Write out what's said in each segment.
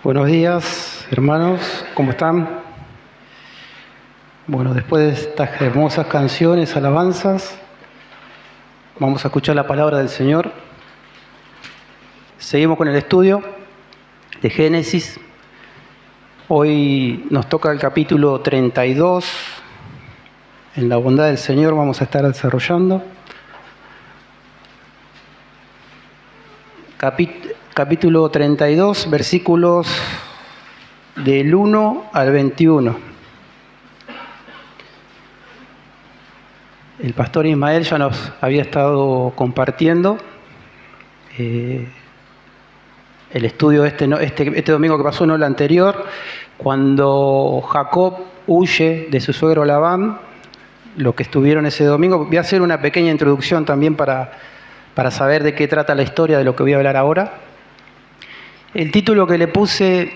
Buenos días, hermanos, ¿cómo están? Bueno, después de estas hermosas canciones, alabanzas, vamos a escuchar la palabra del Señor. Seguimos con el estudio de Génesis. Hoy nos toca el capítulo 32. En la bondad del Señor vamos a estar desarrollando. Capítulo 32, versículos del 1 al 21. El pastor Ismael ya nos había estado compartiendo el estudio este domingo que pasó, no el anterior, cuando Jacob huye de su suegro Labán, lo que estuvieron ese domingo. Voy a hacer una pequeña introducción también para saber de qué trata la historia de lo que voy a hablar ahora. El título que le puse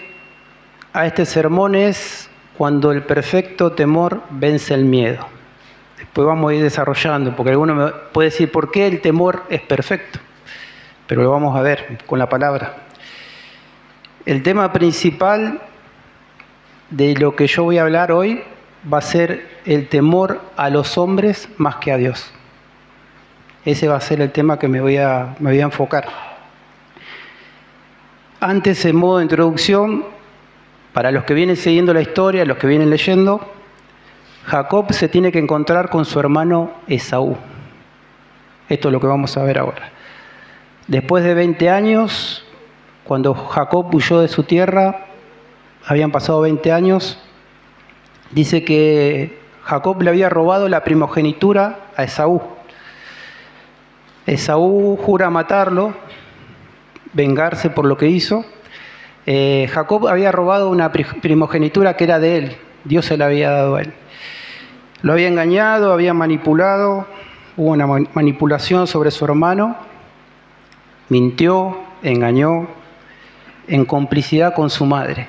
a este sermón es Cuando el perfecto temor vence el miedo. Después vamos a ir desarrollando, porque alguno me puede decir por qué el temor es perfecto, pero lo vamos a ver con la palabra. El tema principal de lo que yo voy a hablar hoy va a ser el temor a los hombres más que a Dios. Ese va a ser el tema que me voy a enfocar. Antes, en modo de introducción, para los que vienen siguiendo la historia, los que vienen leyendo, Jacob se tiene que encontrar con su hermano Esaú. Esto es lo que vamos a ver ahora. Después de 20 años, cuando Jacob huyó de su tierra, habían pasado 20 años, dice que Jacob le había robado la primogenitura a Esaú. Esaú jura matarlo, vengarse por lo que hizo. Jacob había robado una primogenitura que era de él, Dios se la había dado a él. Lo había engañado, había manipulado, hubo una manipulación sobre su hermano, mintió, engañó, en complicidad con su madre.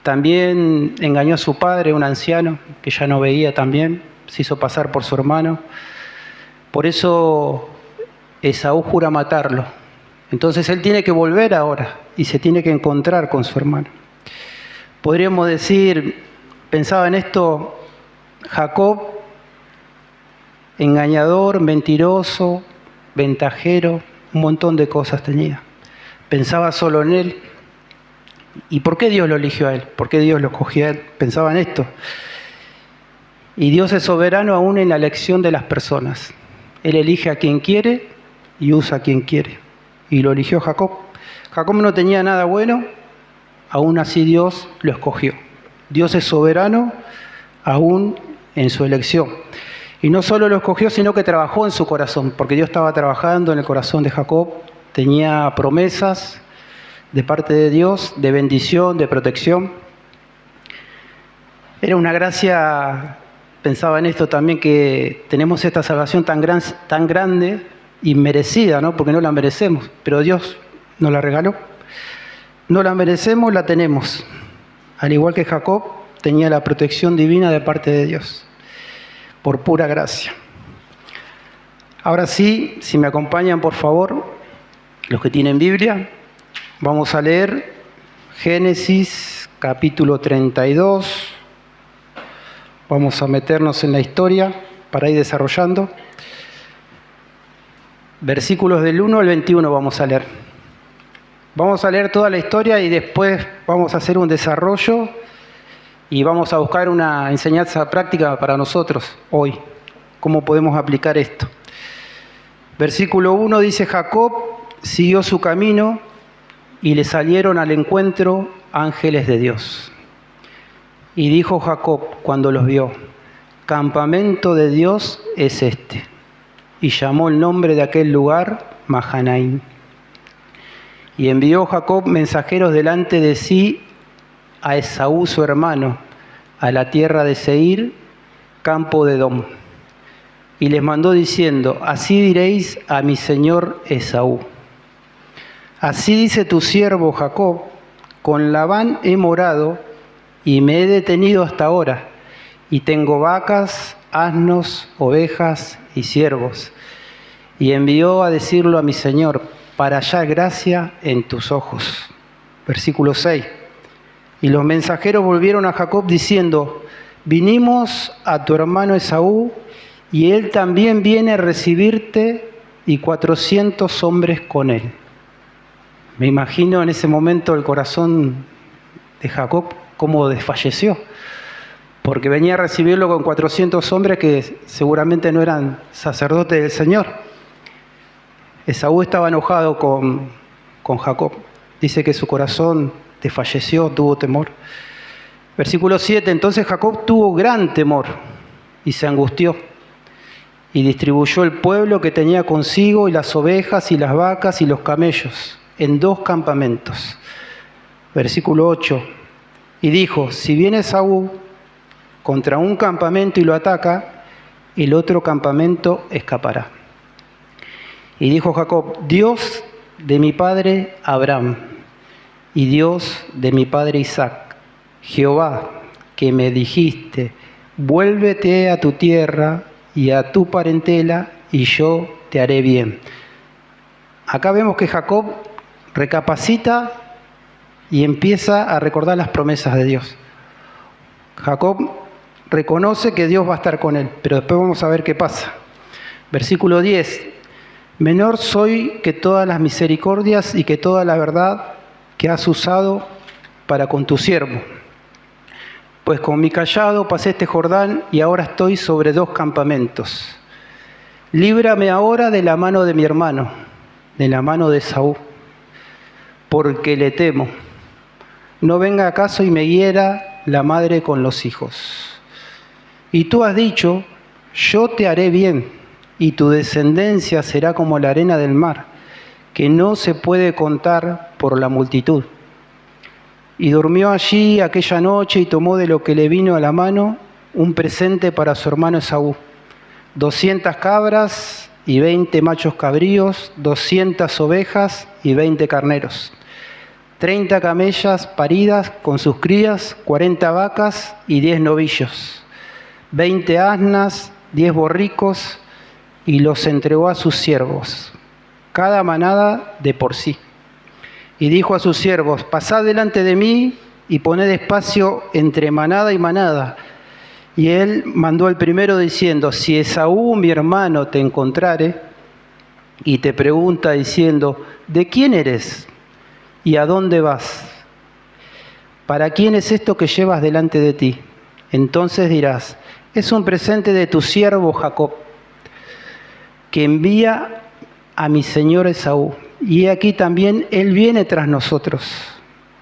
También engañó a su padre, un anciano que ya no veía también, se hizo pasar por su hermano. Por eso Esaú jura matarlo. Entonces él tiene que volver ahora y se tiene que encontrar con su hermano. Podríamos decir, pensaba en esto, Jacob, engañador, mentiroso, ventajero, un montón de cosas tenía. Pensaba solo en él. ¿Y por qué Dios lo eligió a él? ¿Por qué Dios lo escogió a él? Pensaba en esto. Y Dios es soberano aún en la elección de las personas. Él elige a quien quiere y usa a quien quiere. Y lo eligió Jacob. Jacob no tenía nada bueno, aún así Dios lo escogió. Dios es soberano aún en su elección. Y no solo lo escogió, sino que trabajó en su corazón, porque Dios estaba trabajando en el corazón de Jacob. Tenía promesas de parte de Dios, de bendición, de protección. Era una gracia, pensaba en esto también, que tenemos esta salvación tan grande y merecida, ¿no? Porque no la merecemos, pero Dios nos la regaló. No la merecemos, la tenemos. Al igual que Jacob, tenía la protección divina de parte de Dios, por pura gracia. Ahora sí, si me acompañan, por favor, los que tienen Biblia, vamos a leer Génesis capítulo 32. Vamos a meternos en la historia para ir desarrollando. Versículos del 1 al 21 vamos a leer. Vamos a leer toda la historia y después vamos a hacer un desarrollo y vamos a buscar una enseñanza práctica para nosotros hoy. ¿Cómo podemos aplicar esto? Versículo 1 dice: Jacob siguió su camino y le salieron al encuentro ángeles de Dios. Y dijo Jacob cuando los vio: campamento de Dios es este. Y llamó el nombre de aquel lugar Mahanaim. Y envió Jacob mensajeros delante de sí a Esaú su hermano, a la tierra de Seir, campo de Edom. Y les mandó diciendo: así diréis a mi señor Esaú: así dice tu siervo Jacob, con Labán he morado y me he detenido hasta ahora, y tengo vacas, asnos, ovejas y siervos. Y envió a decirlo a mi señor, para hallar gracia en tus ojos. Versículo 6. Y los mensajeros volvieron a Jacob diciendo: vinimos a tu hermano Esaú, y él también viene a recibirte, y 400 hombres con él. Me imagino en ese momento el corazón de Jacob cómo desfalleció, porque venía a recibirlo con 400 hombres que seguramente no eran sacerdotes del Señor. Esaú estaba enojado con Jacob. Dice que su corazón desfalleció, tuvo temor. Versículo 7, entonces Jacob tuvo gran temor y se angustió, y distribuyó el pueblo que tenía consigo, y las ovejas, y las vacas, y los camellos, en 2 campamentos. Versículo 8, y dijo: si viene Esaú contra un campamento y lo ataca, el otro campamento escapará. Y dijo Jacob: Dios de mi padre Abraham y Dios de mi padre Isaac, Jehová, que me dijiste: vuélvete a tu tierra y a tu parentela, y yo te haré bien. Acá vemos que Jacob recapacita y empieza a recordar las promesas de Dios. Jacob reconoce que Dios va a estar con él, pero después vamos a ver qué pasa. Versículo 10. Menor soy que todas las misericordias y que toda la verdad que has usado para con tu siervo. Pues con mi cayado pasé este Jordán, y ahora estoy sobre 2 campamentos. Líbrame ahora de la mano de mi hermano, de la mano de Esaú, porque le temo. No venga acaso y me hiera la madre con los hijos. Y tú has dicho: yo te haré bien, y tu descendencia será como la arena del mar, que no se puede contar por la multitud. Y durmió allí aquella noche, y tomó de lo que le vino a la mano un presente para su hermano Esaú: 200 cabras y 20 machos cabríos, 200 ovejas y 20 carneros, 30 camellas paridas con sus crías, 40 vacas y 10 novillos, 20 asnas, 10 borricos, y los entregó a sus siervos, cada manada de por sí. Y dijo a sus siervos: pasad delante de mí y poned espacio entre manada y manada. Y él mandó al primero diciendo: si Esaú mi hermano te encontrare y te pregunta diciendo: ¿de quién eres? ¿Y a dónde vas? ¿Para quién es esto que llevas delante de ti? Entonces dirás: es un presente de tu siervo Jacob, que envía a mi señor Esaú. Y aquí también él viene tras nosotros.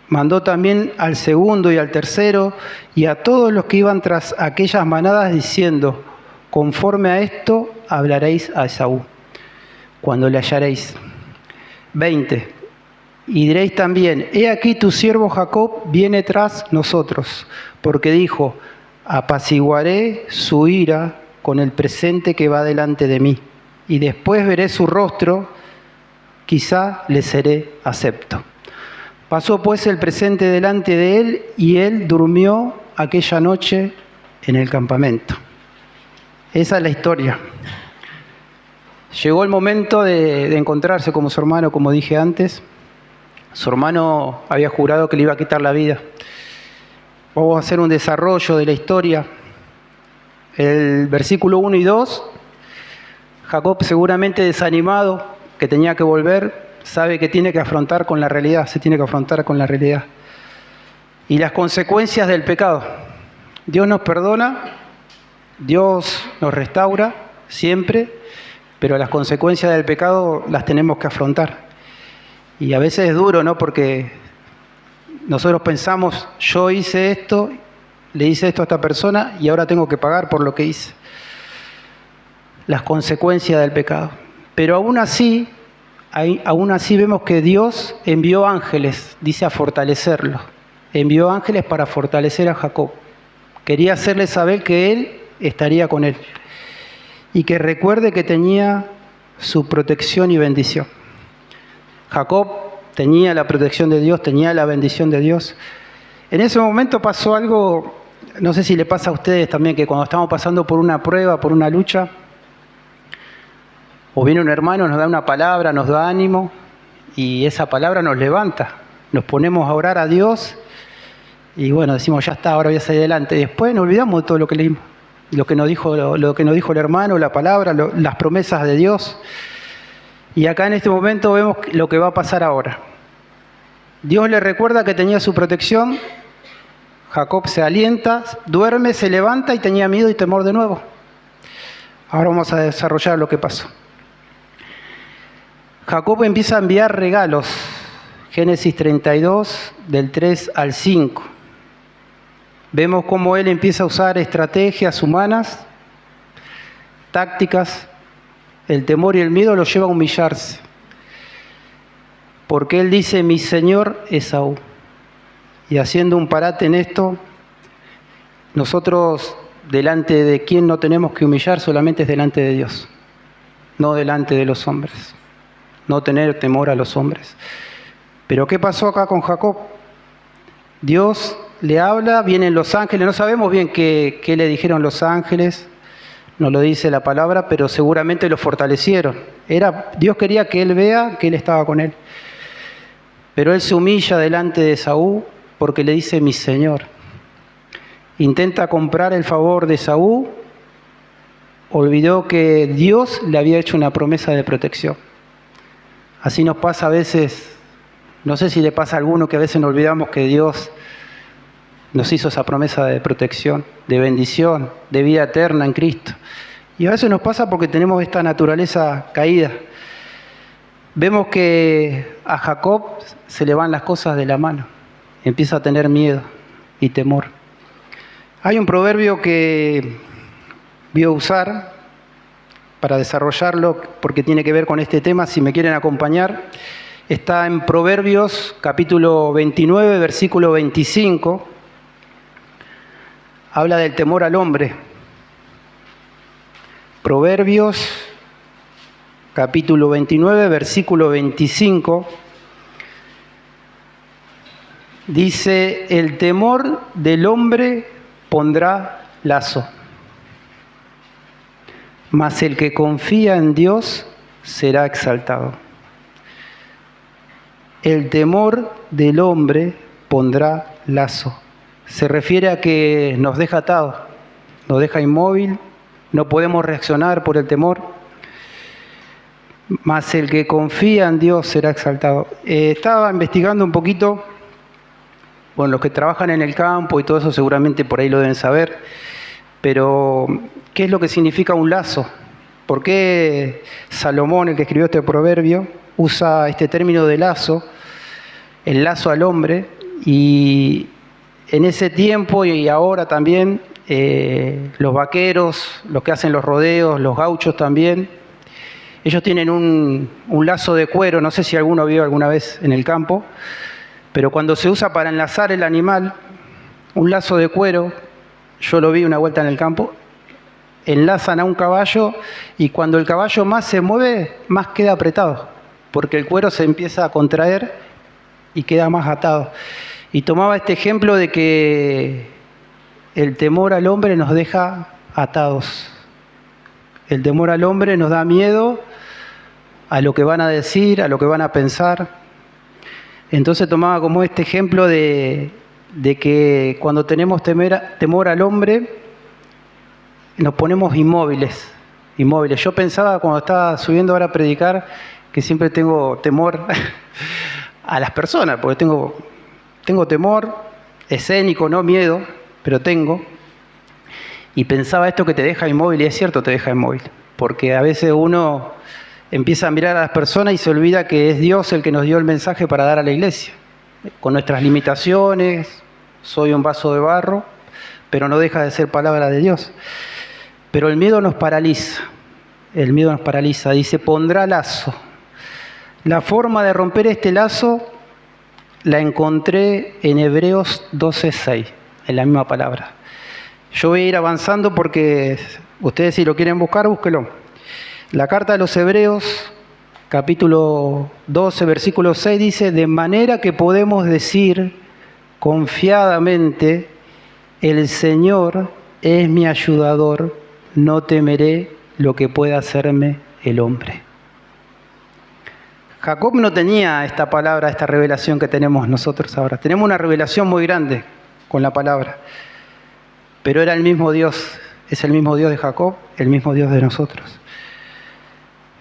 Mandó también al segundo y al tercero y a todos los que iban tras aquellas manadas, diciendo: conforme a esto hablaréis a Esaú cuando le hallaréis. 20. Y diréis también: he aquí tu siervo Jacob viene tras nosotros, porque dijo: apaciguaré su ira con el presente que va delante de mí, y después veré su rostro, quizá le seré acepto. Pasó pues el presente delante de él, y él durmió aquella noche en el campamento. Esa es la historia. Llegó el momento de encontrarse con su hermano, como dije antes. Su hermano había jurado que le iba a quitar la vida. Vamos a hacer un desarrollo de la historia. El versículo 1 y 2, Jacob, seguramente desanimado, que tenía que volver, sabe que tiene que afrontar con la realidad, se tiene que afrontar con la realidad. Y las consecuencias del pecado. Dios nos perdona, Dios nos restaura siempre, pero las consecuencias del pecado las tenemos que afrontar. Y a veces es duro, ¿no? Porque nosotros pensamos: yo hice esto, le hice esto a esta persona y ahora tengo que pagar por lo que hice. Las consecuencias del pecado. Pero aún así vemos que Dios envió ángeles, dice, a fortalecerlo. Envió ángeles para fortalecer a Jacob. Quería hacerle saber que él estaría con él. Y que recuerde que tenía su protección y bendición. Jacob tenía la protección de Dios, tenía la bendición de Dios. En ese momento pasó algo, no sé si le pasa a ustedes también, que cuando estamos pasando por una prueba, por una lucha, o viene un hermano, nos da una palabra, nos da ánimo, y esa palabra nos levanta, nos ponemos a orar a Dios y bueno, decimos, ya está, ahora voy a salir adelante. Después nos olvidamos de todo lo que leímos, lo que nos dijo el hermano, la palabra, las promesas de Dios. Y acá en este momento vemos lo que va a pasar ahora. Dios le recuerda que tenía su protección. Jacob se alienta, duerme, se levanta y tenía miedo y temor de nuevo. Ahora vamos a desarrollar lo que pasó. Jacob empieza a enviar regalos. Génesis 32, del 3 al 5. Vemos cómo él empieza a usar estrategias humanas, tácticas. El temor y el miedo lo lleva a humillarse. Porque él dice, mi señor Esaú. Y haciendo un parate en esto, nosotros delante de quién no tenemos que humillar, solamente es delante de Dios, no delante de los hombres. No tener temor a los hombres. Pero ¿qué pasó acá con Jacob? Dios le habla, vienen los ángeles, no sabemos bien qué le dijeron los ángeles, no lo dice la palabra, pero seguramente lo fortalecieron. Dios quería que él vea que él estaba con él. Pero él se humilla delante de Esaú porque le dice mi señor. Intenta comprar el favor de Esaú, olvidó que Dios le había hecho una promesa de protección. Así nos pasa a veces, no sé si le pasa a alguno que a veces nos olvidamos que Dios nos hizo esa promesa de protección, de bendición, de vida eterna en Cristo. Y a veces nos pasa porque tenemos esta naturaleza caída. Vemos que a Jacob se le van las cosas de la mano. Empieza a tener miedo y temor. Hay un proverbio que voy a usar para desarrollarlo porque tiene que ver con este tema. Si me quieren acompañar, está en Proverbios capítulo 29, versículo 25. Habla del temor al hombre. Proverbios capítulo 29, versículo 25. Dice, el temor del hombre pondrá lazo, mas el que confía en Dios será exaltado. El temor del hombre pondrá lazo. Se refiere a que nos deja atados, nos deja inmóvil, no podemos reaccionar por el temor. Mas el que confía en Dios será exaltado. Estaba investigando un poquito. Bueno, los que trabajan en el campo y todo eso seguramente por ahí lo deben saber, pero ¿qué es lo que significa un lazo? ¿Por qué Salomón, el que escribió este proverbio, usa este término de lazo, el lazo al hombre? Y en ese tiempo y ahora también, los vaqueros, los que hacen los rodeos, los gauchos también, ellos tienen un lazo de cuero, no sé si alguno vio alguna vez en el campo, pero cuando se usa para enlazar el animal, un lazo de cuero, yo lo vi una vuelta en el campo, enlazan a un caballo y cuando el caballo más se mueve, más queda apretado, porque el cuero se empieza a contraer y queda más atado. Y tomaba este ejemplo de que el temor al hombre nos deja atados. El temor al hombre nos da miedo a lo que van a decir, a lo que van a pensar. Entonces tomaba como este ejemplo de que cuando tenemos temor al hombre, nos ponemos inmóviles. Yo pensaba cuando estaba subiendo ahora a predicar que siempre tengo temor a las personas, porque tengo temor escénico, no miedo, pero tengo. Y pensaba esto que te deja inmóvil, y es cierto, te deja inmóvil, porque a veces uno empieza a mirar a las personas y se olvida que es Dios el que nos dio el mensaje para dar a la iglesia. Con nuestras limitaciones, soy un vaso de barro, pero no deja de ser palabra de Dios. Pero el miedo nos paraliza. El miedo nos paraliza. Dice, pondrá lazo. La forma de romper este lazo la encontré en Hebreos 12:6, en la misma palabra. Yo voy a ir avanzando porque ustedes si lo quieren buscar, búsquelo. La carta de los Hebreos, capítulo 12, versículo 6, dice, de manera que podemos decir confiadamente, el Señor es mi ayudador, no temeré lo que pueda hacerme el hombre. Jacob no tenía esta palabra, esta revelación que tenemos nosotros ahora. Tenemos una revelación muy grande con la palabra, pero era el mismo Dios, es el mismo Dios de Jacob, el mismo Dios de nosotros.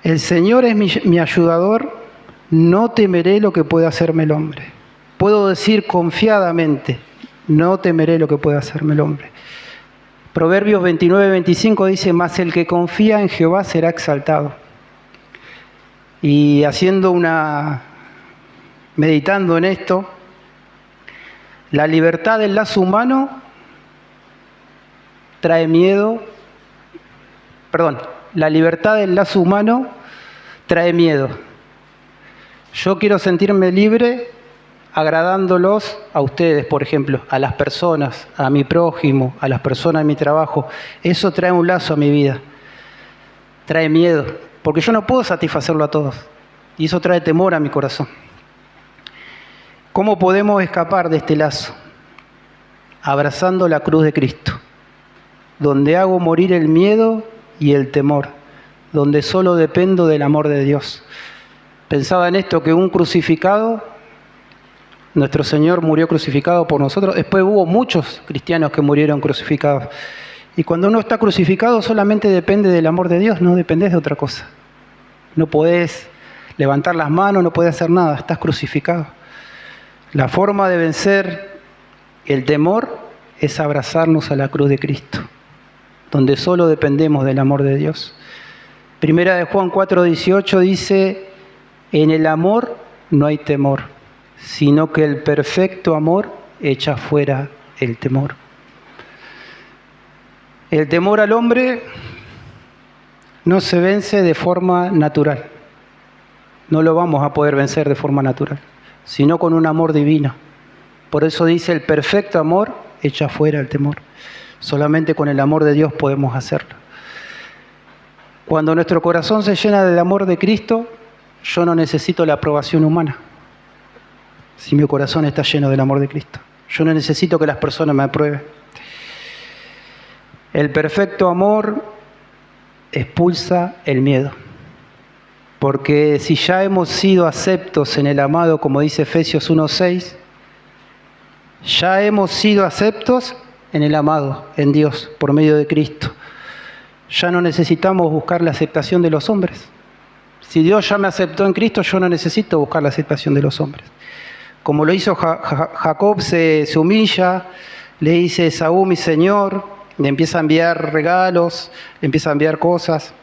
El Señor es mi ayudador, no temeré lo que pueda hacerme el hombre. Puedo decir confiadamente, no temeré lo que pueda hacerme el hombre. Proverbios 29-25 dice, mas el que confía en Jehová será exaltado. Y meditando en esto, la libertad del lazo humano trae miedo, la libertad del lazo humano trae miedo. Yo quiero sentirme libre agradándolos a ustedes, por ejemplo, a las personas, a mi prójimo, a las personas de mi trabajo. Eso trae un lazo a mi vida, trae miedo, porque yo no puedo satisfacerlo a todos. Y eso trae temor a mi corazón. ¿Cómo podemos escapar de este lazo? Abrazando la cruz de Cristo, donde hago morir el miedo y el temor, donde solo dependo del amor de Dios. Pensaba en esto, que un crucificado, nuestro Señor murió crucificado por nosotros. Después hubo muchos cristianos que murieron crucificados. Y cuando uno está crucificado solamente depende del amor de Dios, no dependés de otra cosa. No podés levantar las manos, no podés hacer nada, estás crucificado. La forma de vencer el temor es abrazarnos a la cruz de Cristo, donde solo dependemos del amor de Dios. Primera de Juan 4:18 dice, en el amor no hay temor, sino que el perfecto amor echa fuera el temor. El temor al hombre no se vence de forma natural. No lo vamos a poder vencer de forma natural, sino con un amor divino. Por eso dice, el perfecto amor echa fuera el temor. Solamente con el amor de Dios podemos hacerlo. Cuando nuestro corazón se llena del amor de Cristo, yo no necesito la aprobación humana. Si mi corazón está lleno del amor de Cristo, yo no necesito que las personas me aprueben. El perfecto amor expulsa el miedo. Porque si ya hemos sido aceptos en el amado, como dice Efesios 1:6, ya hemos sido aceptos en el amado, en Dios, por medio de Cristo. Ya no necesitamos buscar la aceptación de los hombres. Si Dios ya me aceptó en Cristo, yo no necesito buscar la aceptación de los hombres. Como lo hizo Jacob, se humilla, le dice, Esaú, mi señor, le empieza a enviar regalos, le empieza a enviar cosas.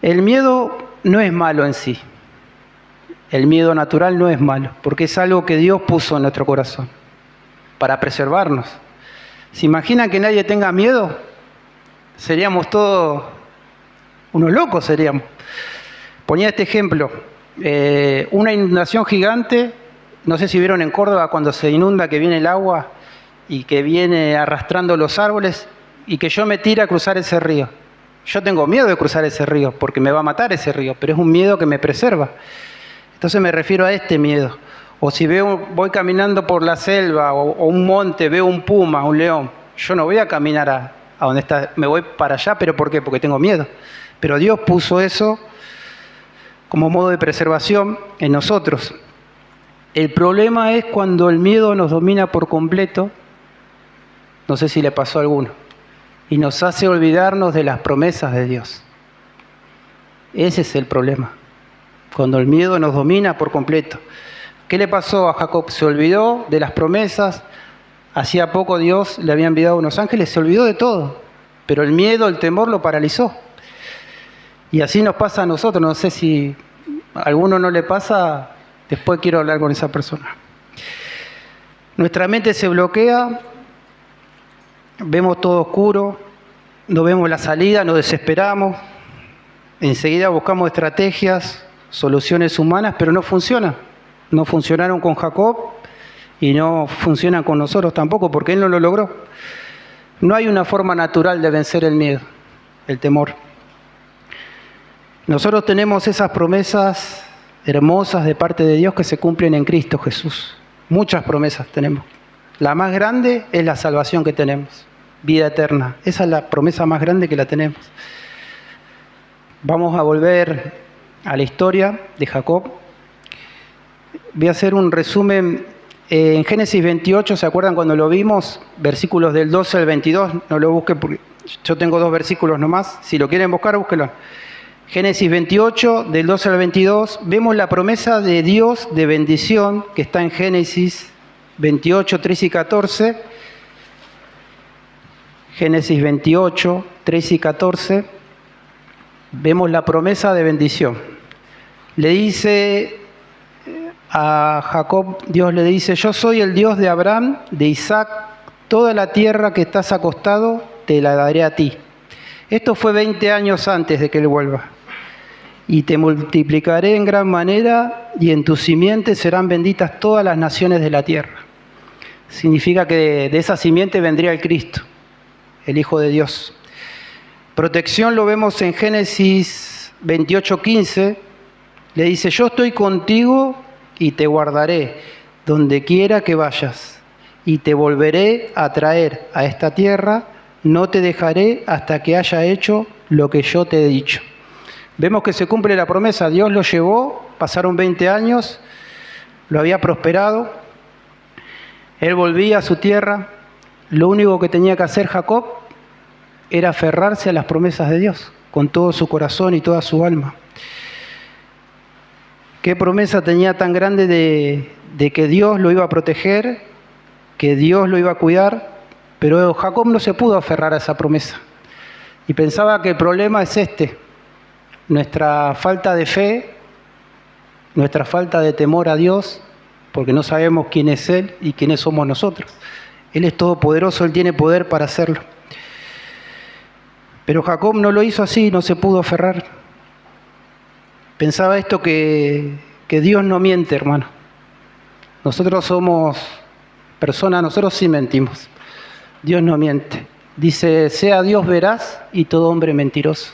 El miedo no es malo en sí. El miedo natural no es malo, porque es algo que Dios puso en nuestro corazón para preservarnos. ¿Se imaginan que nadie tenga miedo? Seríamos todos unos locos, seríamos. Ponía este ejemplo. Una inundación gigante, no sé si vieron en Córdoba cuando se inunda, que viene el agua y que viene arrastrando los árboles y que yo me tire a cruzar ese río. Yo tengo miedo de cruzar ese río porque me va a matar ese río, pero es un miedo que me preserva. Entonces me refiero a este miedo. O si voy caminando por la selva o un monte, veo un puma, un león, yo no voy a caminar a donde está, me voy para allá, ¿pero por qué? Porque tengo miedo. Pero Dios puso eso como modo de preservación en nosotros. El problema es cuando el miedo nos domina por completo, no sé si le pasó a alguno, y nos hace olvidarnos de las promesas de Dios. Ese es el problema, cuando el miedo nos domina por completo. ¿Qué le pasó a Jacob? Se olvidó de las promesas. Hacía poco Dios le había enviado unos ángeles, se olvidó de todo, pero el miedo, el temor lo paralizó. Y así nos pasa a nosotros. No sé si a alguno no le pasa, después quiero hablar con esa persona. Nuestra mente se bloquea, vemos todo oscuro, no vemos la salida, nos desesperamos, enseguida buscamos estrategias, soluciones humanas, pero no funcionan. No funcionaron con Jacob y no funcionan con nosotros tampoco, porque él no lo logró. No hay una forma natural de vencer el miedo, el temor. Nosotros tenemos esas promesas hermosas de parte de Dios que se cumplen en Cristo Jesús. Muchas promesas tenemos. La más grande es la salvación que tenemos, vida eterna. Esa es la promesa más grande que la tenemos. Vamos a volver a la historia de Jacob. Voy a hacer un resumen. En Génesis 28, ¿se acuerdan cuando lo vimos? Versículos del 12 al 22, no lo busquen porque yo tengo 2 versículos nomás. Si lo quieren buscar, búsquenlo. Génesis 28, del 12 al 22, vemos la promesa de Dios de bendición que está en Génesis 28, 3 y 14. Génesis 28, 3 y 14, vemos la promesa de bendición. Le dice a Jacob, Dios le dice: yo soy el Dios de Abraham, de Isaac, toda la tierra que estás acostado te la daré a ti. Esto fue 20 años antes de que él vuelva. Y te multiplicaré en gran manera, y en tu simiente serán benditas todas las naciones de la tierra. Significa que de esa simiente vendría el Cristo, el Hijo de Dios. Protección lo vemos en Génesis 28, 15. Le dice: yo estoy contigo y te guardaré donde quiera que vayas, y te volveré a traer a esta tierra, no te dejaré hasta que haya hecho lo que yo te he dicho. Vemos que se cumple la promesa. Dios lo llevó, pasaron 20 años, lo había prosperado, él volvía a su tierra. Lo único que tenía que hacer Jacob era aferrarse a las promesas de Dios con todo su corazón y toda su alma. ¿Qué promesa tenía tan grande de que Dios lo iba a proteger, que Dios lo iba a cuidar? Pero Jacob no se pudo aferrar a esa promesa. Y pensaba que el problema es nuestra falta de fe, nuestra falta de temor a Dios, porque no sabemos quién es Él y quiénes somos nosotros. Él es todopoderoso, Él tiene poder para hacerlo. Pero Jacob no lo hizo así, no se pudo aferrar. Pensaba esto que Dios no miente, hermano. Nosotros somos personas, nosotros sí mentimos. Dios no miente. Dice: sea Dios veraz y todo hombre mentiroso.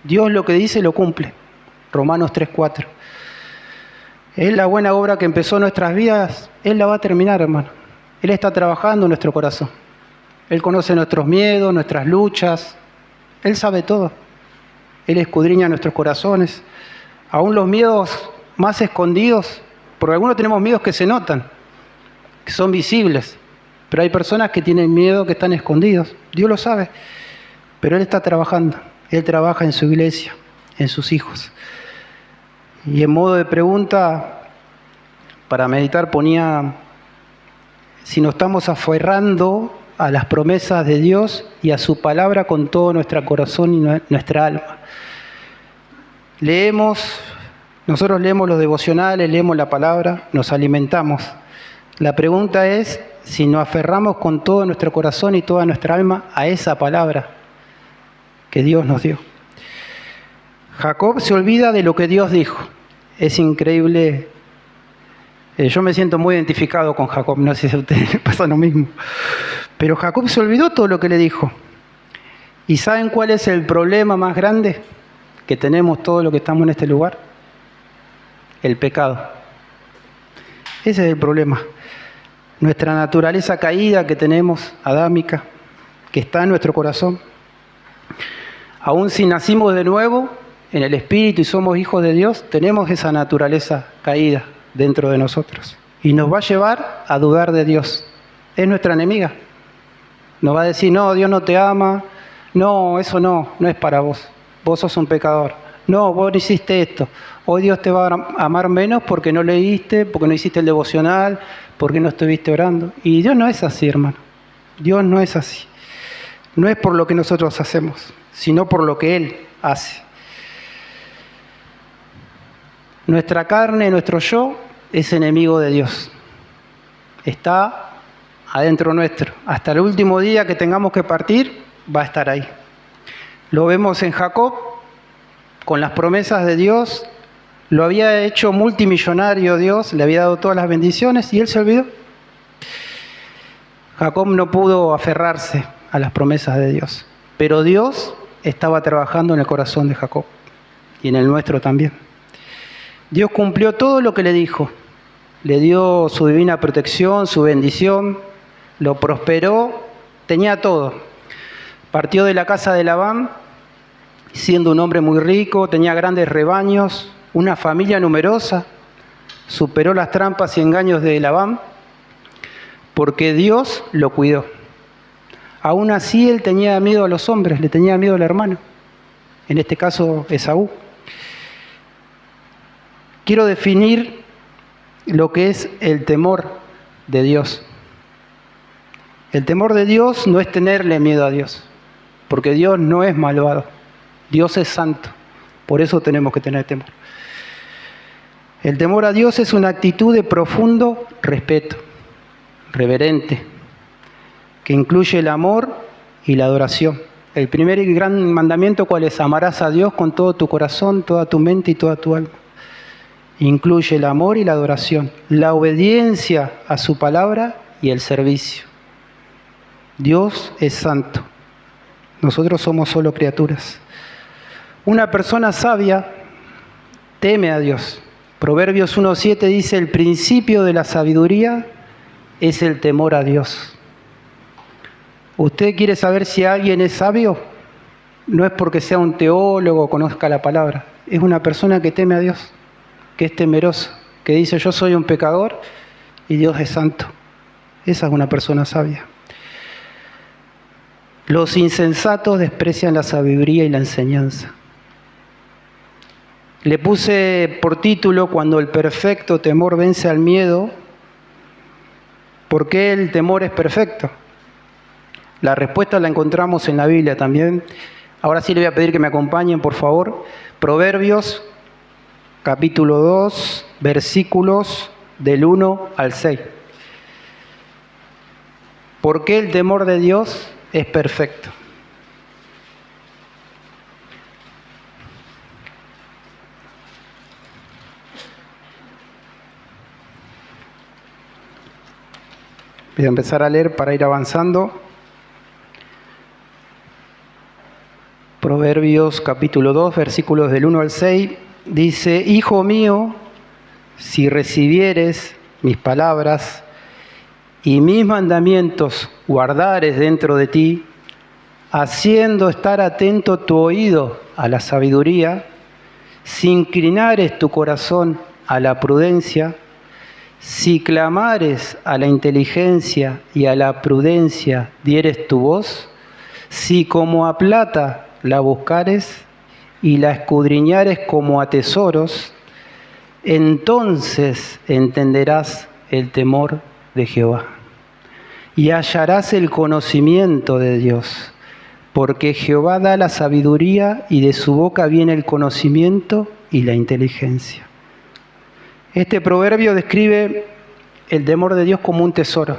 Dios lo que dice lo cumple. Romanos 3:4. Él la buena obra que empezó en nuestras vidas, Él la va a terminar, hermano. Él está trabajando en nuestro corazón. Él conoce nuestros miedos, nuestras luchas. Él sabe todo. Él escudriña nuestros corazones. Aún los miedos más escondidos, porque algunos tenemos miedos que se notan, que son visibles, pero hay personas que tienen miedo que están escondidos. Dios lo sabe, pero Él está trabajando. Él trabaja en su iglesia, en sus hijos. Y en modo de pregunta, para meditar, ponía: si nos estamos aferrando a las promesas de Dios y a su palabra con todo nuestro corazón y nuestra alma. Nosotros leemos los devocionales, leemos la palabra, nos alimentamos. La pregunta es si nos aferramos con todo nuestro corazón y toda nuestra alma a esa palabra que Dios nos dio. Jacob se olvida de lo que Dios dijo. Es increíble. Yo me siento muy identificado con Jacob, no sé si a ustedes les pasa lo mismo. Pero Jacob se olvidó todo lo que le dijo. ¿Y saben cuál es el problema más grande que tenemos todos los que estamos en este lugar? El pecado. Ese es el problema. Nuestra naturaleza caída que tenemos, adámica, que está en nuestro corazón. Aún si nacimos de nuevo en el Espíritu y somos hijos de Dios, tenemos esa naturaleza caída dentro de nosotros. Y nos va a llevar a dudar de Dios. Es nuestra enemiga. Nos va a decir: no, Dios no te ama. No, eso no es para vos. Vos sos un pecador. No, vos no hiciste esto. Hoy Dios te va a amar menos porque no leíste, porque no hiciste el devocional, porque no estuviste orando. Y Dios no es así, hermano. Dios no es así. No es por lo que nosotros hacemos, sino por lo que Él hace. Nuestra carne, nuestro yo, es enemigo de Dios. Está adentro nuestro. Hasta el último día que tengamos que partir, va a estar ahí. Lo vemos en Jacob, con las promesas de Dios. Lo había hecho multimillonario Dios, le había dado todas las bendiciones y él se olvidó. Jacob no pudo aferrarse a las promesas de Dios, pero Dios estaba trabajando en el corazón de Jacob y en el nuestro también. Dios cumplió todo lo que le dijo. Le dio su divina protección, su bendición, lo prosperó, tenía todo. Partió de la casa de Labán, siendo un hombre muy rico, tenía grandes rebaños, una familia numerosa, superó las trampas y engaños de Labán, porque Dios lo cuidó. Aún así él tenía miedo a los hombres, le tenía miedo al hermano, en este caso Esaú. Quiero definir lo que es el temor de Dios. El temor de Dios no es tenerle miedo a Dios, porque Dios no es malvado, Dios es santo, por eso tenemos que tener temor. El temor a Dios es una actitud de profundo respeto, reverente, que incluye el amor y la adoración. El primer y gran mandamiento, ¿cuál es? Amarás a Dios con todo tu corazón, toda tu mente y toda tu alma. Incluye el amor y la adoración, la obediencia a su palabra y el servicio. Dios es santo. Nosotros somos solo criaturas. Una persona sabia teme a Dios. Proverbios 1:7 dice, el principio de la sabiduría es el temor a Dios. ¿Usted quiere saber si alguien es sabio? No es porque sea un teólogo o conozca la palabra. Es una persona que teme a Dios, que es temeroso, que dice yo soy un pecador y Dios es santo. Esa es una persona sabia. Los insensatos desprecian la sabiduría y la enseñanza. Le puse por título, cuando el perfecto temor vence al miedo, ¿por qué el temor es perfecto? La respuesta la encontramos en la Biblia también. Ahora sí le voy a pedir que me acompañen, por favor. Proverbios, capítulo 2, versículos del 1 al 6. ¿Por qué el temor de Dios es perfecto? Voy a empezar a leer para ir avanzando. Proverbios capítulo 2, versículos del 1 al 6, dice, Hijo mío, si recibieres mis palabras y mis mandamientos guardares dentro de ti, haciendo estar atento tu oído a la sabiduría, si inclinares tu corazón a la prudencia, si clamares a la inteligencia y a la prudencia dieres tu voz, si como a plata la buscares y la escudriñares como a tesoros, entonces entenderás el temor de Jehová y hallarás el conocimiento de Dios, porque Jehová da la sabiduría y de su boca viene el conocimiento y la inteligencia. Este proverbio describe el temor de Dios como un tesoro.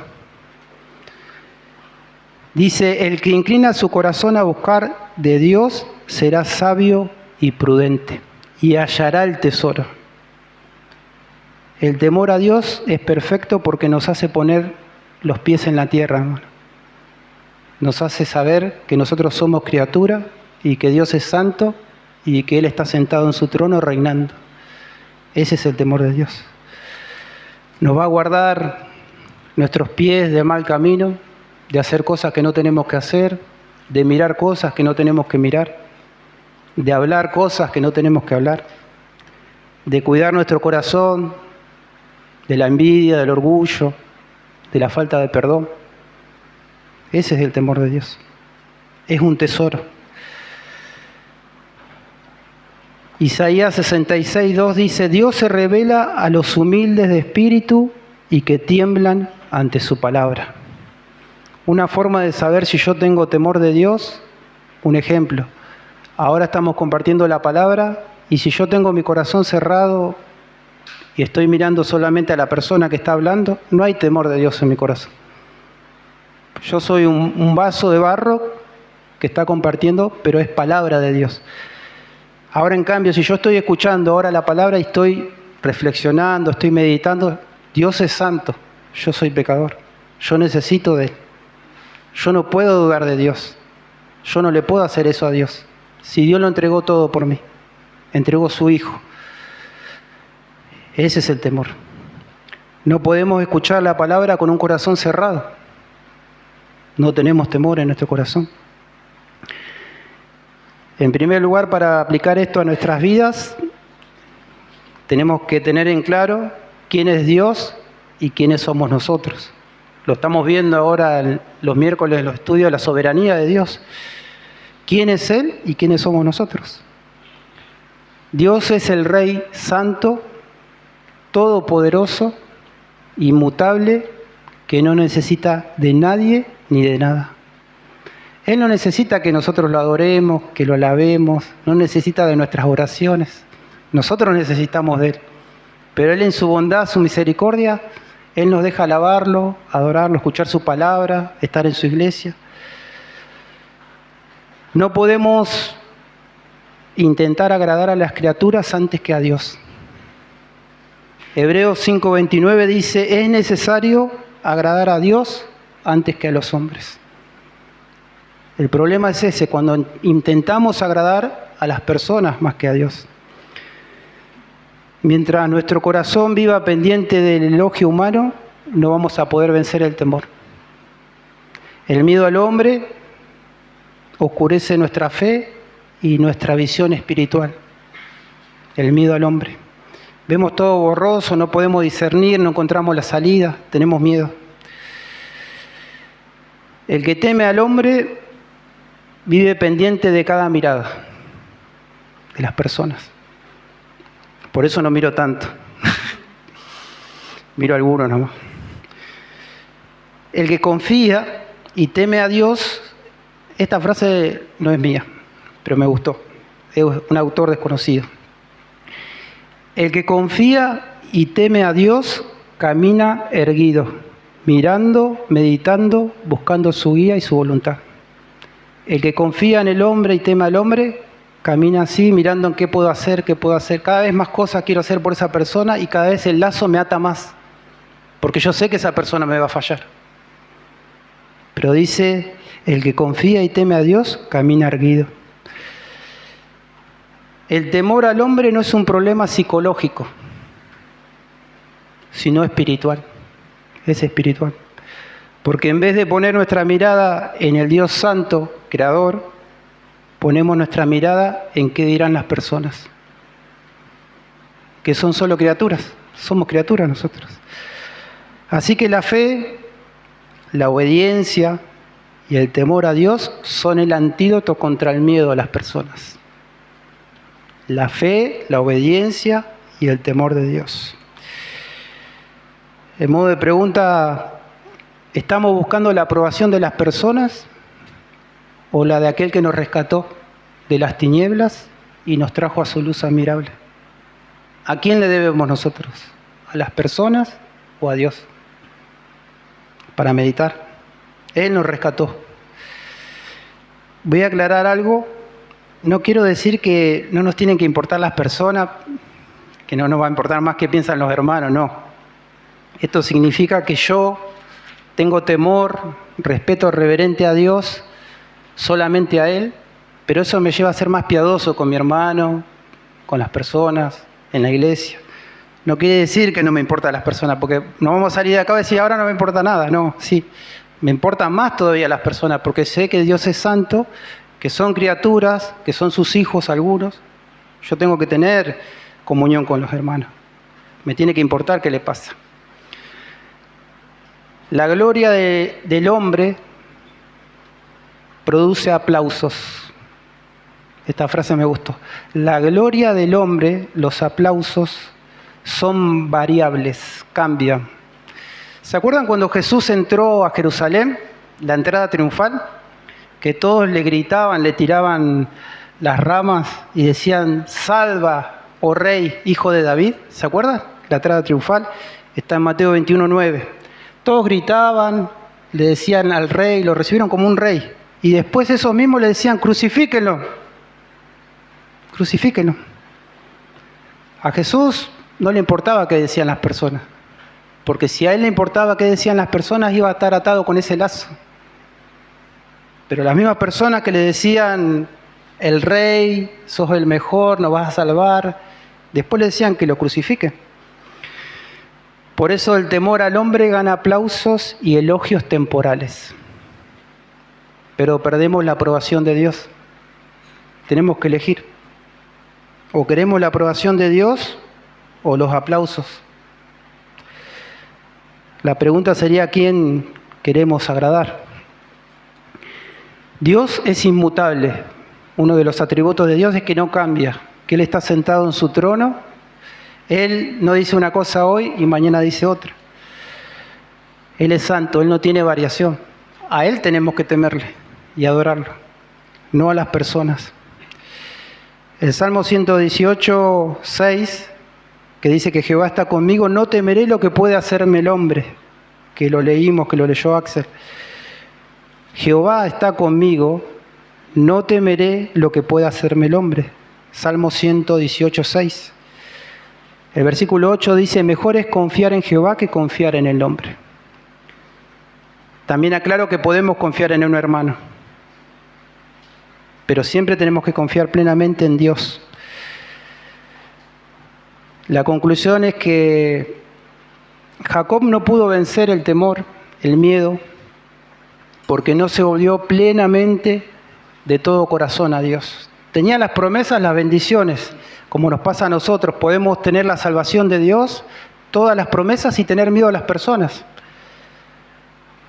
Dice, el que inclina su corazón a buscar de Dios será sabio y prudente y hallará el tesoro. El temor a Dios es perfecto porque nos hace poner los pies en la tierra, hermano. Nos hace saber que nosotros somos criatura y que Dios es santo y que Él está sentado en su trono reinando. Ese es el temor de Dios. Nos va a guardar nuestros pies de mal camino, de hacer cosas que no tenemos que hacer, de mirar cosas que no tenemos que mirar, de hablar cosas que no tenemos que hablar, de cuidar nuestro corazón, de la envidia, del orgullo, de la falta de perdón. Ese es el temor de Dios. Es un tesoro. Isaías 66:2 dice, Dios se revela a los humildes de espíritu y que tiemblan ante su palabra. Una forma de saber si yo tengo temor de Dios, un ejemplo. Ahora estamos compartiendo la palabra y si yo tengo mi corazón cerrado y estoy mirando solamente a la persona que está hablando, no hay temor de Dios en mi corazón. Yo soy un vaso de barro que está compartiendo, pero es palabra de Dios. Ahora en cambio, si yo estoy escuchando ahora la palabra y estoy reflexionando, estoy meditando, Dios es santo, yo soy pecador, yo necesito de Él. Yo no puedo dudar de Dios. Yo no le puedo hacer eso a Dios. Si Dios lo entregó todo por mí, entregó su Hijo. Ese es el temor. No podemos escuchar la palabra con un corazón cerrado. No tenemos temor en nuestro corazón. En primer lugar, para aplicar esto a nuestras vidas, tenemos que tener en claro quién es Dios y quiénes somos nosotros. Lo estamos viendo ahora los miércoles en los estudios de la soberanía de Dios. ¿Quién es Él y quiénes somos nosotros? Dios es el Rey Santo, todopoderoso, inmutable, que no necesita de nadie ni de nada. Él no necesita que nosotros lo adoremos, que lo alabemos, no necesita de nuestras oraciones. Nosotros necesitamos de Él. Pero Él en su bondad, su misericordia, Él nos deja alabarlo, adorarlo, escuchar su palabra, estar en su iglesia. No podemos intentar agradar a las criaturas antes que a Dios. Hebreos 5:29 dice, es necesario agradar a Dios antes que a los hombres. El problema es ese, cuando intentamos agradar a las personas más que a Dios. Mientras nuestro corazón viva pendiente del elogio humano, no vamos a poder vencer el temor. El miedo al hombre oscurece nuestra fe y nuestra visión espiritual. El miedo al hombre. Vemos todo borroso, no podemos discernir, no encontramos la salida, tenemos miedo. El que teme al hombre vive pendiente de cada mirada de las personas. Por eso no miro tanto. Miro a algunos nomás. El que confía y teme a Dios, esta frase no es mía, pero me gustó. Es un autor desconocido. El que confía y teme a Dios camina erguido, mirando, meditando, buscando su guía y su voluntad. El que confía en el hombre y teme al hombre, camina así, mirando en qué puedo hacer, qué puedo hacer. Cada vez más cosas quiero hacer por esa persona y cada vez el lazo me ata más, porque yo sé que esa persona me va a fallar. Pero dice, el que confía y teme a Dios, camina erguido. El temor al hombre no es un problema psicológico, sino espiritual. Es espiritual. Porque en vez de poner nuestra mirada en el Dios Santo, Creador, ponemos nuestra mirada en qué dirán las personas. Que son solo criaturas. Somos criaturas nosotros. Así que la fe, la obediencia y el temor a Dios son el antídoto contra el miedo a las personas. La fe, la obediencia y el temor de Dios. En modo de pregunta, ¿estamos buscando la aprobación de las personas o la de aquel que nos rescató de las tinieblas y nos trajo a su luz admirable? ¿A quién le debemos nosotros? ¿A las personas o a Dios? Para meditar. Él nos rescató. Voy a aclarar algo. No quiero decir que no nos tienen que importar las personas, que no nos va a importar más qué piensan los hermanos, no. Esto significa que yo tengo temor, respeto reverente a Dios, solamente a Él, pero eso me lleva a ser más piadoso con mi hermano, con las personas, en la iglesia. No quiere decir que no me importan las personas, porque no vamos a salir de acá y decir ahora no me importa nada, no, sí. Me importan más todavía las personas, porque sé que Dios es santo, que son criaturas, que son sus hijos algunos. Yo tengo que tener comunión con los hermanos. Me tiene que importar qué le pasa. La gloria del hombre produce aplausos. Esta frase me gustó. La gloria del hombre, los aplausos, son variables, cambian. ¿Se acuerdan cuando Jesús entró a Jerusalén, la entrada triunfal? Que todos le gritaban, le tiraban las ramas y decían, salva, oh rey, hijo de David. ¿Se acuerdan? La entrada triunfal está en Mateo 21:9. Todos gritaban, le decían al rey, lo recibieron como un rey. Y después esos mismos le decían, crucifíquenlo. Crucifíquenlo. A Jesús no le importaba qué decían las personas. Porque si a él le importaba qué decían las personas, iba a estar atado con ese lazo. Pero las mismas personas que le decían, el rey, sos el mejor, nos vas a salvar, después le decían que lo crucifiquen. Por eso el temor al hombre gana aplausos y elogios temporales. Pero perdemos la aprobación de Dios. Tenemos que elegir. O queremos la aprobación de Dios o los aplausos. La pregunta sería: ¿a quién queremos agradar? Dios es inmutable. Uno de los atributos de Dios es que no cambia, que Él está sentado en su trono. Él no dice una cosa hoy y mañana dice otra. Él es santo, Él no tiene variación. A Él tenemos que temerle y adorarlo, no a las personas. El Salmo 118, 6, que dice que Jehová está conmigo, no temeré lo que puede hacerme el hombre, que lo leímos, que lo leyó Axel. Jehová está conmigo, no temeré lo que pueda hacerme el hombre. Salmo 118, 6. El versículo 8 dice: mejor es confiar en Jehová que confiar en el hombre. También aclaro que podemos confiar en un hermano, pero siempre tenemos que confiar plenamente en Dios. La conclusión es que Jacob no pudo vencer el temor, el miedo, porque no se volvió plenamente de todo corazón a Dios. Tenía las promesas, las bendiciones, como nos pasa a nosotros. Podemos tener la salvación de Dios, todas las promesas, y tener miedo a las personas.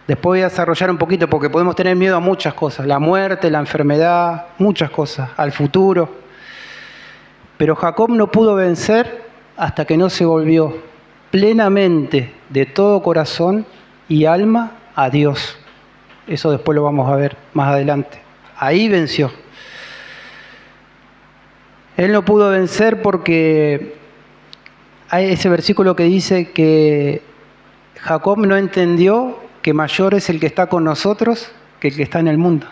Después voy a desarrollar un poquito, porque podemos tener miedo a muchas cosas: la muerte, la enfermedad, muchas cosas, al futuro. Pero Jacob no pudo vencer hasta que no se volvió plenamente de todo corazón y alma a Dios. Eso después lo vamos a ver más adelante. Ahí venció. Él no pudo vencer porque hay ese versículo que dice que Jacob no entendió que mayor es el que está con nosotros que el que está en el mundo.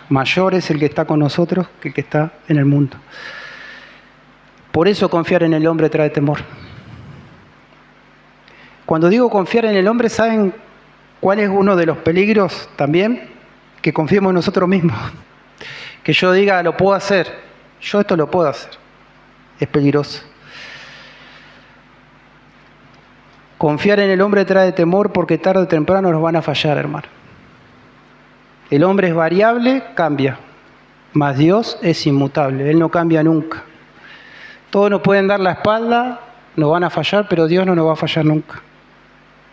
Mayor es el que está con nosotros que el que está en el mundo. Por eso confiar en el hombre trae temor. Cuando digo confiar en el hombre, ¿saben cuál es uno de los peligros también? Que confiemos en nosotros mismos. Que yo diga: lo puedo hacer, yo esto lo puedo hacer. Es peligroso. Confiar en el hombre trae temor, porque tarde o temprano nos van a fallar, hermano. El hombre es variable, cambia, mas Dios es inmutable, Él no cambia nunca. Todos nos pueden dar la espalda, nos van a fallar, pero Dios no nos va a fallar nunca.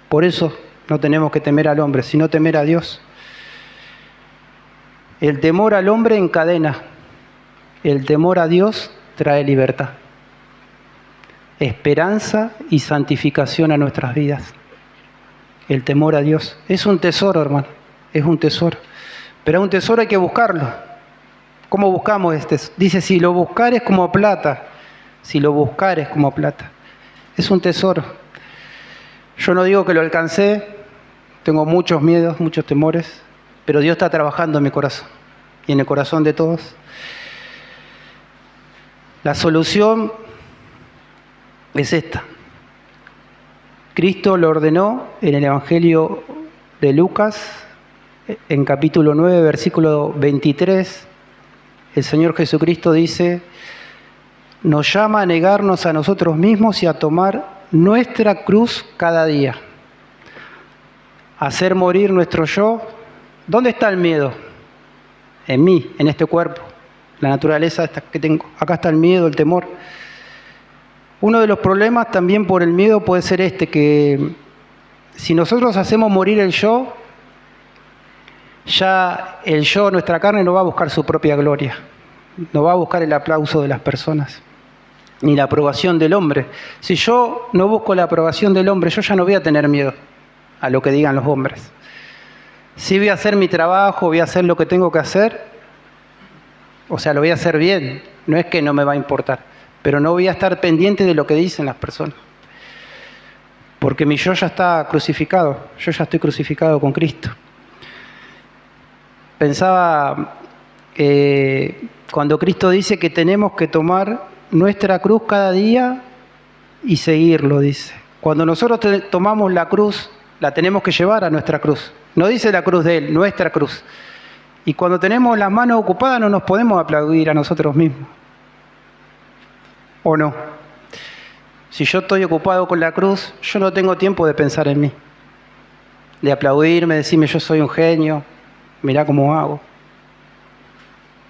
Por eso no tenemos que temer al hombre, sino temer a Dios. El temor al hombre encadena, el temor a Dios trae libertad, esperanza y santificación a nuestras vidas. El temor a Dios es un tesoro, hermano, es un tesoro. Pero un tesoro hay que buscarlo. ¿Cómo buscamos este? Dice: si lo buscares como plata, si lo buscares como plata. Es un tesoro. Yo no digo que lo alcancé, tengo muchos miedos, muchos temores, pero Dios está trabajando en mi corazón y en el corazón de todos. La solución es esta. Cristo lo ordenó en el Evangelio de Lucas, en capítulo 9, versículo 23. El Señor Jesucristo dice: nos llama a negarnos a nosotros mismos y a tomar nuestra cruz cada día. Hacer morir nuestro yo. ¿Dónde está el miedo? En mí, en este cuerpo. La naturaleza esta que tengo. Acá está el miedo, el temor. Uno de los problemas también por el miedo puede ser que si nosotros hacemos morir el yo, ya el yo, nuestra carne, no va a buscar su propia gloria. No va a buscar el aplauso de las personas, ni la aprobación del hombre. Si yo no busco la aprobación del hombre, yo ya no voy a tener miedo a lo que digan los hombres. Si voy a hacer mi trabajo, voy a hacer lo que tengo que hacer, o sea, lo voy a hacer bien. No es que no me va a importar, pero no voy a estar pendiente de lo que dicen las personas. Porque mi yo ya está crucificado, yo ya estoy crucificado con Cristo. Pensaba cuando Cristo dice que tenemos que tomar nuestra cruz cada día y seguirlo, dice. Cuando nosotros tomamos la cruz, la tenemos que llevar a nuestra cruz. No dice la cruz de Él, nuestra cruz. Y cuando tenemos las manos ocupadas no nos podemos aplaudir a nosotros mismos. ¿O no? Si yo estoy ocupado con la cruz, yo no tengo tiempo de pensar en mí. De aplaudirme, decirme yo soy un genio, mirá cómo hago.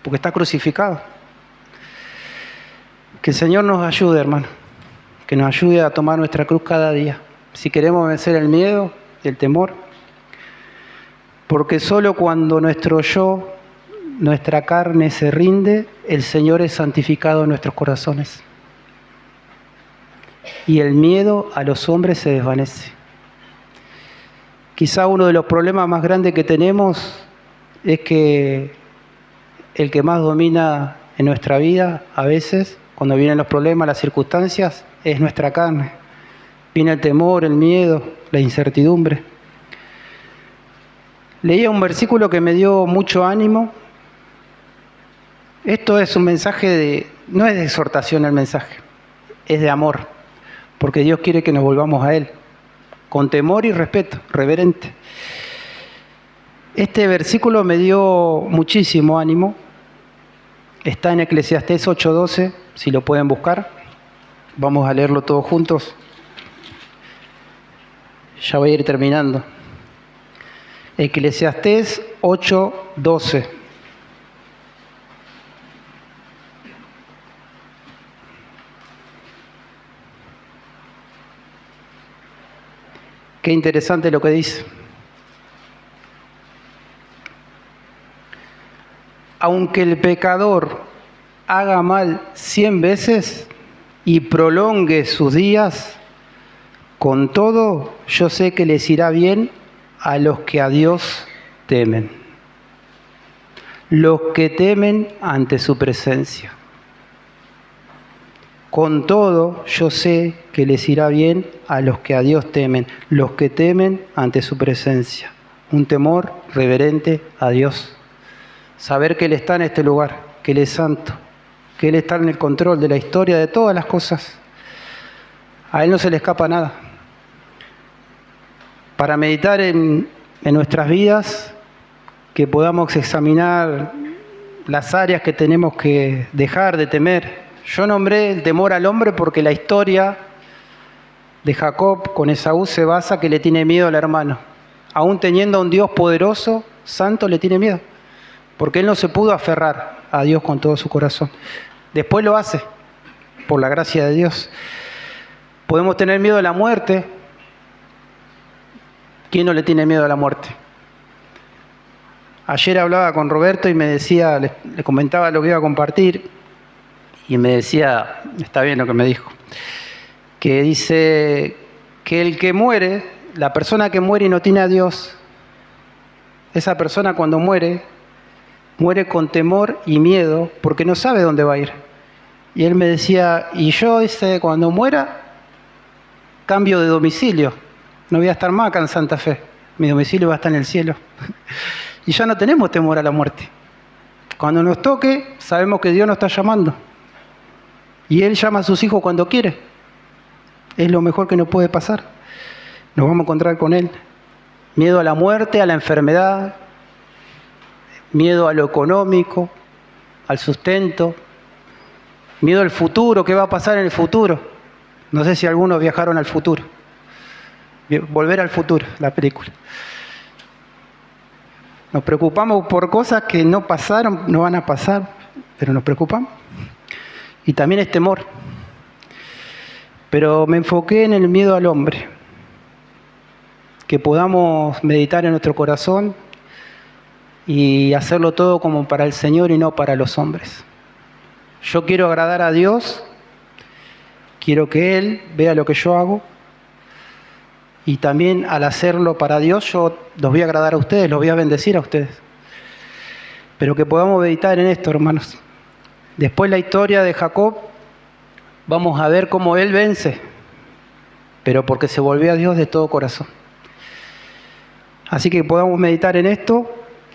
Porque está crucificado. Que el Señor nos ayude, hermano. que nos ayude a tomar nuestra cruz cada día. Si queremos vencer el miedo, el temor, porque solo cuando nuestro yo, nuestra carne se rinde, el Señor es santificado en nuestros corazones. Y el miedo a los hombres se desvanece. Quizá uno de los problemas más grandes que tenemos es que el que más domina en nuestra vida, a veces, cuando vienen los problemas, las circunstancias, es nuestra carne. Viene el temor, el miedo, la incertidumbre. Leía un versículo que me dio mucho ánimo. Esto es un mensaje no es de exhortación el mensaje, es de amor, porque Dios quiere que nos volvamos a Él, con temor y respeto, reverente. Este versículo me dio muchísimo ánimo. Está en Eclesiastés 8:12, si lo pueden buscar. Vamos a leerlo todos juntos. Ya voy a ir terminando. Eclesiastés 8:12. Qué interesante lo que dice. Aunque el pecador haga mal 100 veces y prolongue sus días, con todo yo sé que les irá bien a los que a Dios temen, los que temen ante su presencia. Con todo yo sé que les irá bien a los que a Dios temen, los que temen ante su presencia. Un temor reverente a Dios. Saber que Él está en este lugar, que Él es santo, que Él está en el control de la historia, de todas las cosas. A Él no se le escapa nada. Para meditar en nuestras vidas, que podamos examinar las áreas que tenemos que dejar de temer. Yo nombré el temor al hombre porque la historia de Jacob con Esaú se basa que le tiene miedo al hermano. Aún teniendo a un Dios poderoso, santo, le tiene miedo. Porque él no se pudo aferrar a Dios con todo su corazón. Después lo hace, por la gracia de Dios. Podemos tener miedo a la muerte. ¿Quién no le tiene miedo a la muerte? Ayer hablaba con Roberto y me decía, le comentaba lo que iba a compartir, y me decía, está bien lo que me dijo, que dice que el que muere, la persona que muere y no tiene a Dios, esa persona cuando muere con temor y miedo porque no sabe dónde va a ir. Y él me decía, y yo cuando muera, cambio de domicilio. No voy a estar más acá en Santa Fe. Mi domicilio va a estar en el cielo. Y ya no tenemos temor a la muerte. Cuando nos toque, sabemos que Dios nos está llamando. Y Él llama a sus hijos cuando quiere. Es lo mejor que nos puede pasar. Nos vamos a encontrar con Él. Miedo a la muerte, a la enfermedad, miedo a lo económico, al sustento, miedo al futuro, ¿qué va a pasar en el futuro? No sé si algunos viajaron al futuro. Volver al futuro, la película. Nos preocupamos por cosas que no pasaron, no van a pasar, pero nos preocupamos. Y también es temor. Pero me enfoqué en el miedo al hombre. Que podamos meditar en nuestro corazón y hacerlo todo como para el Señor y no para los hombres. Yo quiero agradar a Dios, quiero que Él vea lo que yo hago, y también al hacerlo para Dios yo los voy a agradar a ustedes, los voy a bendecir a ustedes. Pero que podamos meditar en esto, hermanos. Después la historia de Jacob, vamos a ver cómo él vence, pero porque se volvió a Dios de todo corazón. Así que podamos meditar en esto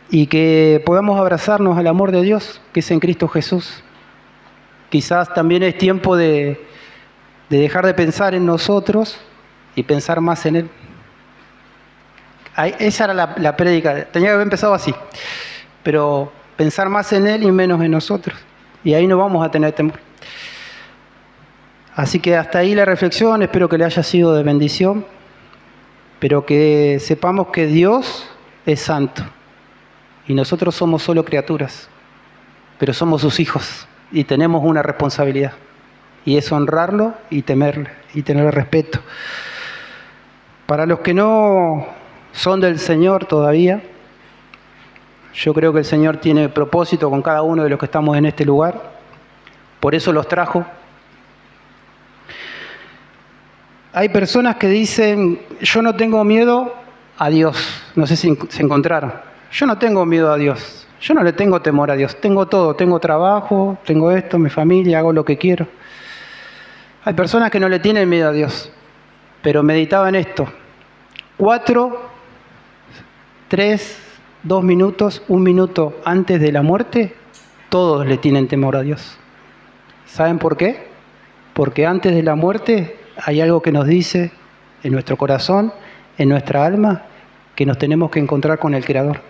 y que podamos abrazarnos al amor de Dios, que es en Cristo Jesús. Quizás también es tiempo de dejar de pensar en nosotros y pensar más en Él. Esa era la prédica, tenía que haber empezado así, pero pensar más en Él y menos en nosotros. Y ahí no vamos a tener temor. Así que hasta ahí la reflexión, espero que le haya sido de bendición, pero que sepamos que Dios es santo y nosotros somos solo criaturas, pero somos sus hijos y tenemos una responsabilidad, y es honrarlo y temerle. y tenerle respeto. Para los que no son del Señor todavía, yo creo que el Señor tiene propósito con cada uno de los que estamos en este lugar. Por eso los trajo. Hay personas que dicen, yo no tengo miedo a Dios. No sé si se encontraron. Yo no tengo miedo a Dios. Yo no le tengo temor a Dios. Tengo todo. Tengo trabajo, tengo esto, mi familia, hago lo que quiero. Hay personas que no le tienen miedo a Dios. Pero meditaba en esto. 4, 3, 2 minutos, 1 minuto antes de la muerte, todos le tienen temor a Dios. ¿Saben por qué? Porque antes de la muerte hay algo que nos dice en nuestro corazón, en nuestra alma, que nos tenemos que encontrar con el Creador.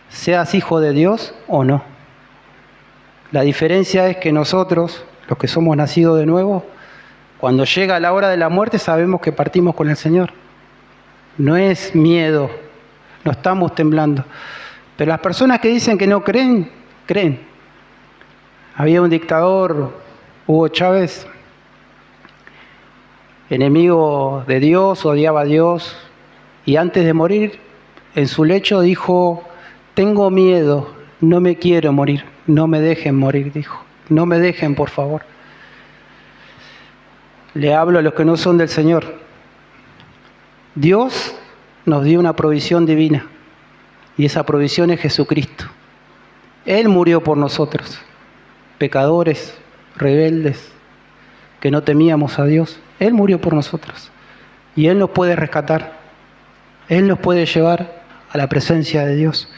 Seas hijo de Dios o no. La diferencia es que nosotros, los que somos nacidos de nuevo, cuando llega la hora de la muerte sabemos que partimos con el Señor. No es miedo, no estamos temblando. Pero las personas que dicen que no creen, creen. Había un dictador, Hugo Chávez, enemigo de Dios, odiaba a Dios, y antes de morir, en su lecho dijo, tengo miedo, no me quiero morir, no me dejen morir, dijo, no me dejen, por favor. Le hablo a los que no son del Señor. Dios nos dio una provisión divina, y esa provisión es Jesucristo. Él murió por nosotros, pecadores, rebeldes, que no temíamos a Dios. Él murió por nosotros, y Él nos puede rescatar. Él nos puede llevar a la presencia de Dios.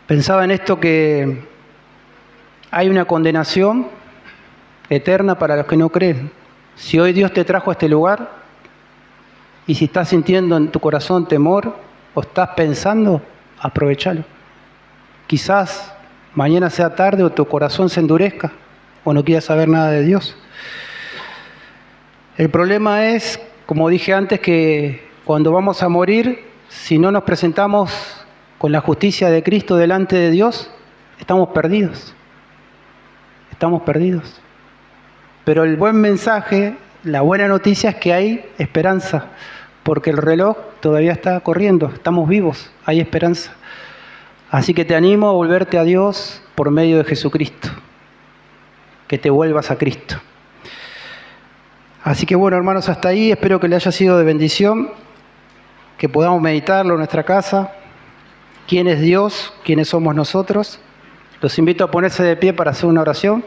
Pensaba en esto, que hay una condenación eterna para los que no creen. Si hoy Dios te trajo a este lugar, y si estás sintiendo en tu corazón temor, o estás pensando, aprovechalo. Quizás mañana sea tarde, o tu corazón se endurezca, o no quieras saber nada de Dios. El problema es, como dije antes, que cuando vamos a morir, si no nos presentamos con la justicia de Cristo delante de Dios, estamos perdidos. Estamos perdidos. Pero el buen mensaje, la buena noticia es que hay esperanza, porque el reloj todavía está corriendo, estamos vivos, hay esperanza. Así que te animo a volverte a Dios por medio de Jesucristo, que te vuelvas a Cristo. Así que bueno, hermanos, hasta ahí, espero que le haya sido de bendición, que podamos meditarlo en nuestra casa, quién es Dios, quiénes somos nosotros. Los invito a ponerse de pie para hacer una oración.